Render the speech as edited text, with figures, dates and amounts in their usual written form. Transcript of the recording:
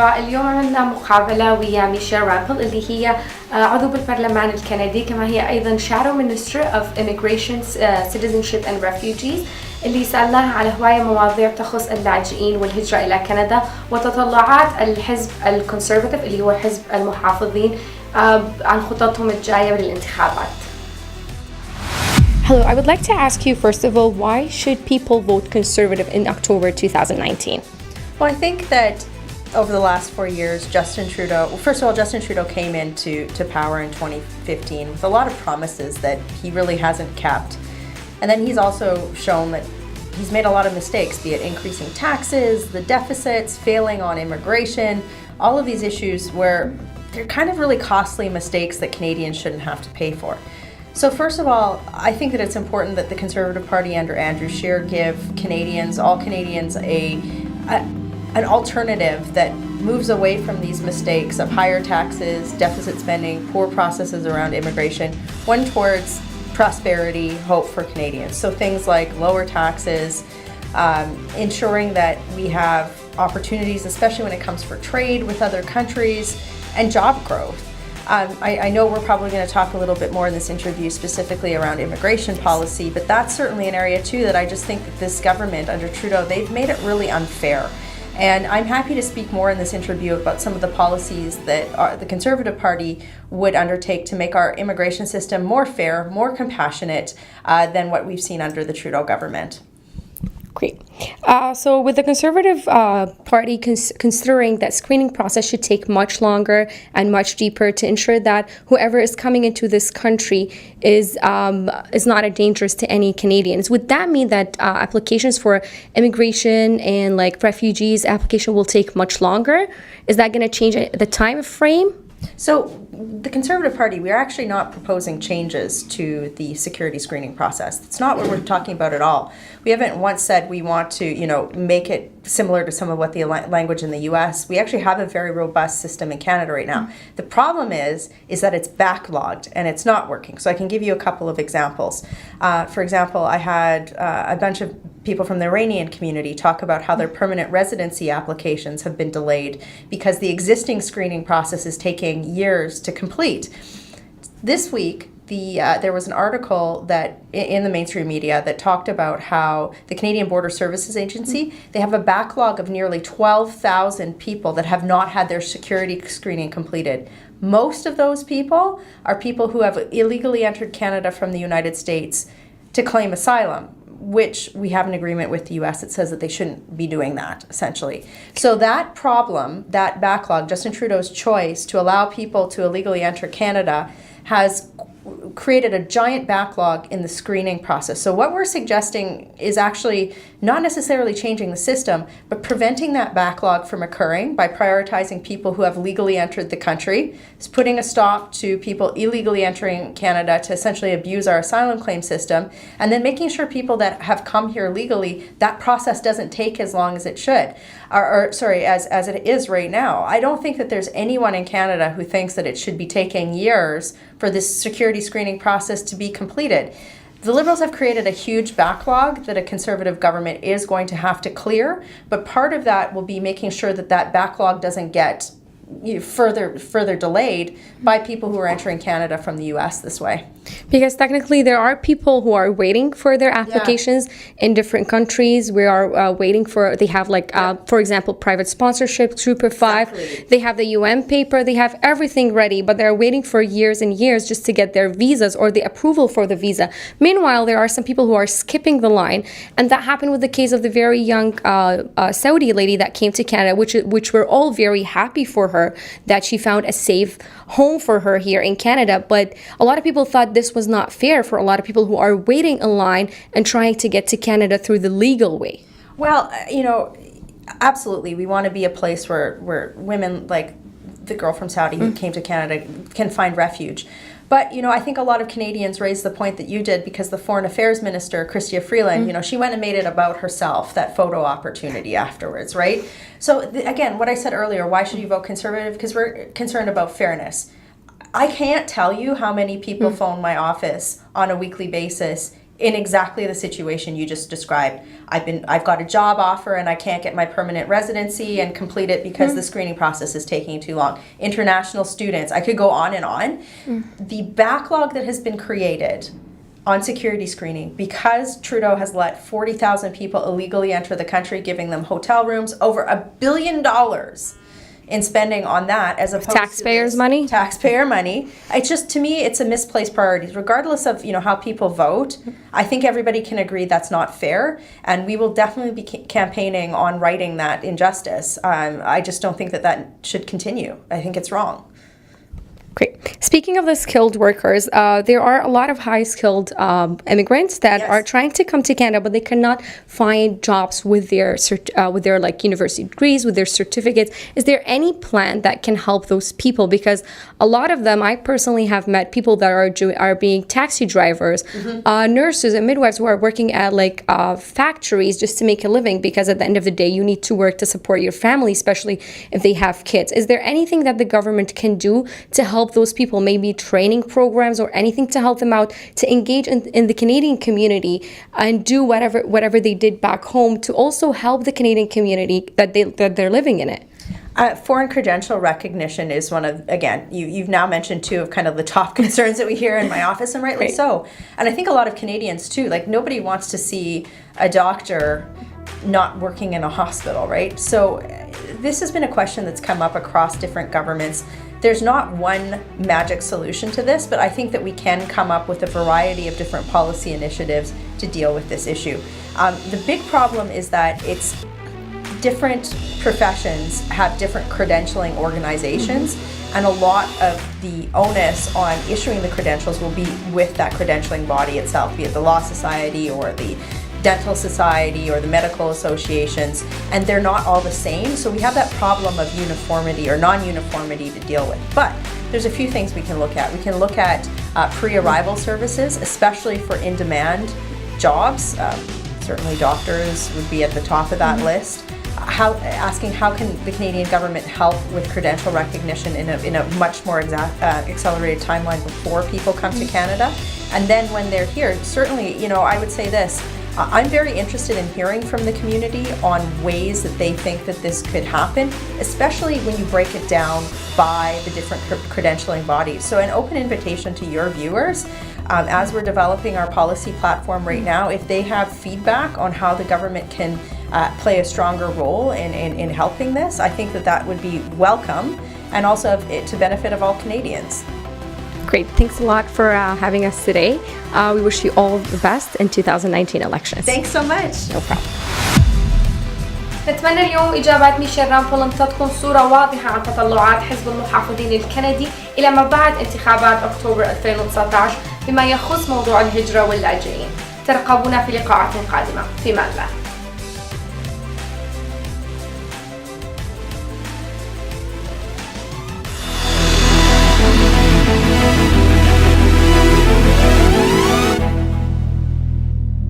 مرحبا. اليوم عندنا مقابلة ويا ميشيل رامبل اللي هي عضو بالبرلمان الكندي، كما هي أيضا Shadow Minister of Immigration, Citizenship and Refugees، اللي سألناها على هواية مواضيع تخص اللاجئين والهجرة إلى كندا وتطلعات الحزب الكونسرفاتيف اللي هو حزب المحافظين عن خططهم الجاية للانتخابات. Hello, I would like to ask you first of all, why should people vote Conservative in October 2019? Well, I think that over the last 4 years, Justin Trudeau came into power in 2015 with a lot of promises that he really hasn't kept. And then he's also shown that he's made a lot of mistakes, be it increasing taxes, the deficits, failing on immigration, all of these issues where they're kind of really costly mistakes that Canadians shouldn't have to pay for. So first of all, I think that it's important that the Conservative Party under Andrew Scheer give all Canadians an alternative that moves away from these mistakes of higher taxes, deficit spending, poor processes around immigration, one towards prosperity, hope for Canadians. So things like lower taxes, ensuring that we have opportunities, especially when it comes for trade with other countries, and job growth. I know we're probably going to talk a little bit more in this interview specifically around immigration policy, but that's certainly an area too that I just think that this government under Trudeau, they've made it really unfair. And I'm happy to speak more in this interview about some of the policies that the Conservative Party would undertake to make our immigration system more fair, more compassionate than what we've seen under the Trudeau government. Great. So with the Conservative Party considering that screening process should take much longer and much deeper to ensure that whoever is coming into this country is not a dangerous to any Canadians, would that mean that applications for immigration and like refugees application will take much longer? Is that going to change the time frame? So the Conservative Party, we are actually not proposing changes to the security screening process. That's not what we're talking about at all. We haven't once said we want to, make it similar to some of what the language in the US. We actually have a very robust system in Canada right now. The problem is that it's backlogged and it's not working. So I can give you a couple of examples. For example, I had a bunch of people from the Iranian community talk about how their permanent residency applications have been delayed because the existing screening process is taking years to complete. This week, there was an article that in the mainstream media that talked about how the Canadian Border Services Agency, they have a backlog of nearly 12,000 people that have not had their security screening completed. Most of those people are people who have illegally entered Canada from the United States to claim asylum, which we have an agreement with the US that says that they shouldn't be doing that, essentially. So that problem, that backlog, Justin Trudeau's choice to allow people to illegally enter Canada has created a giant backlog in the screening process. So what we're suggesting is actually not necessarily changing the system, but preventing that backlog from occurring by prioritizing people who have legally entered the country. It's putting a stop to people illegally entering Canada to essentially abuse our asylum claim system, and then making sure people that have come here legally, that process doesn't take as long as it should, as it is right now. I don't think that there's anyone in Canada who thinks that it should be taking years for this security screening process to be completed. The Liberals have created a huge backlog that a Conservative government is going to have to clear, but part of that will be making sure that that backlog doesn't get further delayed by people who are entering Canada from the US this way. Because technically there are people who are waiting for their applications in different countries. We are waiting for, they have for example, private sponsorship, Trooper 5. Exactly. They have the UN paper, they have everything ready, but they're waiting for years and years just to get their visas or the approval for the visa. Meanwhile, there are some people who are skipping the line, and that happened with the case of the very young Saudi lady that came to Canada, which we're all very happy for her, that she found a safe home for her here in Canada. But a lot of people thought this was not fair for a lot of people who are waiting in line and trying to get to Canada through the legal way. Well, absolutely. We want to be a place where women like the girl from Saudi who came to Canada can find refuge. But, I think a lot of Canadians raised the point that you did because the Foreign Affairs Minister, Chrystia Freeland, she went and made it about herself, that photo opportunity afterwards, right? So, again, what I said earlier, why should you vote Conservative? Because we're concerned about fairness. I can't tell you how many people phone my office on a weekly basis in exactly the situation you just described. I've got a job offer and I can't get my permanent residency and complete it because the screening process is taking too long. International students, I could go on and on. The backlog that has been created on security screening because Trudeau has let 40,000 people illegally enter the country, giving them hotel rooms, over $1 billion in spending on that, as opposed taxpayers' to money. Taxpayer money. It's just, to me, it's a misplaced priority. Regardless of how people vote, I think everybody can agree that's not fair, and we will definitely be campaigning on righting that injustice. I just don't think that should continue. I think it's wrong. Great. Speaking of the skilled workers, there are a lot of high-skilled immigrants that are trying to come to Canada, but they cannot find jobs with their like university degrees, with their certificates. Is there any plan that can help those people? Because a lot of them, I personally have met people that are being taxi drivers, nurses and midwives who are working at like factories just to make a living, because at the end of the day, you need to work to support your family, especially if they have kids. Is there anything that the government can do to help those people, maybe training programs or anything to help them out to engage in the Canadian community and do whatever they did back home to also help the Canadian community that they're living in it? Foreign credential recognition is one of, again, you've now mentioned two of kind of the top concerns that we hear in my office, and rightly so. And I think a lot of Canadians too, like nobody wants to see a doctor not working in a hospital, right? So this has been a question that's come up across different governments. There's not one magic solution to this, but I think that we can come up with a variety of different policy initiatives to deal with this issue. The big problem is that it's different professions have different credentialing organizations, and a lot of the onus on issuing the credentials will be with that credentialing body itself, be it the Law Society or the Dental Society or the medical associations, and they're not all the same. So we have that problem of uniformity or non-uniformity to deal with. But there's a few things we can look at. We can look at pre-arrival services, especially for in-demand jobs. Certainly doctors would be at the top of that list. Asking how can the Canadian government help with credential recognition in a much more accelerated timeline before people come to Canada. And then when they're here, certainly, I would say this, I'm very interested in hearing from the community on ways that they think that this could happen, especially when you break it down by the different credentialing bodies. So an open invitation to your viewers, as we're developing our policy platform right now, if they have feedback on how the government can play a stronger role in helping this, I think that would be welcome, and also to benefit of all Canadians. Great. Thanks a lot for having us today. We wish you all the best in 2019 elections. Thanks so much. No problem. نتمنى اليوم إجابات ميشيل رامبل انطتكم صورة واضحة عن تطلعات حزب المحافظين الكندي إلى ما بعد انتخابات أكتوبر 2019 بما يخص موضوع الهجرة واللاجئين. ترقبونا في لقاءات قادمة. في أمان الله.